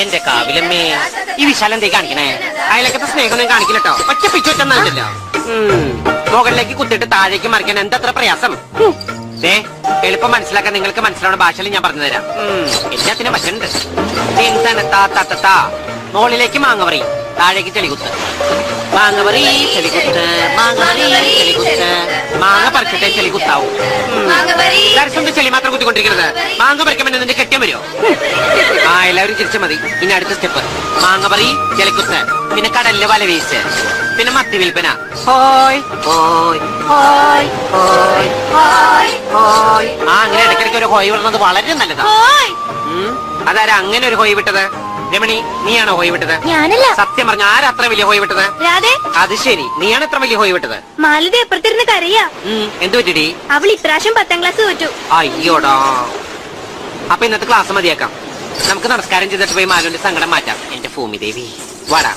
എന്റെ കാവിലമ്മേ, ഈ വിശാലം എന്തേ കാണിക്കണേ? അയലക്കത്തെ സ്നേഹമൊന്നും കാണിക്കില്ലട്ടോ. ഒറ്റ പിച്ചൊറ്റൊന്നല്ലോ. മുകളിലേക്ക് കുത്തിയിട്ട് താഴേക്ക് മറിക്കാൻ എന്തത്ര പ്രയാസം. എളുപ്പം മനസ്സിലാക്കാൻ നിങ്ങൾക്ക് മനസ്സിലാവുന്ന ഭാഷയിൽ ഞാൻ പറഞ്ഞു തരാം. എല്ലാത്തിനും പറ്റുന്നുണ്ട്. മുകളിലേക്ക് മാങ്ങ താഴേക്ക് ചെളികുത്ത്, മാങ്ങ ചെളികുത്ത്, ചെളികുത്ത്. മാങ്ങ പറിച്ചിട്ടേ ചെളികുത്താവും. ദർശനം ചെളി മാത്രം കുത്തിക്കൊണ്ടിരിക്കുന്നത്. മാങ്ങ പറിക്കുമ്പോൾ നിന്റെ കെട്ടിയം വരുമോ? എല്ലാവരും ചിരിച്ച മതി. ഇനി അടുത്ത സ്റ്റെപ്പ് മാങ്ങ പറി, ചെളിക്കുത്ത്, പിന്നെ കടലിലെ വല വീശ്, പിന്നെ മത്തി വിൽപ്പന. ഹോയ് ഹോയ് ഹോയ് ഹോയ് ഹോയ് ഹോയ്. അങ്ങനെ ഇടയ്ക്കിടയ്ക്ക് ഒരു ഹോയ് വിടുന്നത് വളരെ നല്ലതാ. അതാരാ അങ്ങനെ ഒരു ഹോയ് വിട്ടത്? രമണി, നീയാണോ ഹോയ് വിട്ടത്? ഞാനല്ല. സത്യം പറഞ്ഞ ആരാ അത്ര വലിയ ഹോയ് വിട്ടത്? അത് ശരി, നീയാണ് ഇത്ര വലിയ ഹോയ് വിട്ടത്. മാലതി എപ്പുറത്തിരുന്ന് കരയാ. എന്ത് പറ്റിടി? അവൾ ഇപ്രാവശ്യം 10ാം ക്ലാസ് തോറ്റു. അയ്യോടാ. അപ്പൊ ഇന്നത്തെ ക്ലാസ് മതിയാക്കാം. നമുക്ക് നമസ്കാരം ചെയ്തിട്ട് പോയി മാലുവിന്റെ സങ്കടം മാറ്റാം. എന്റെ ഭൂമി ദേവി വാടാ.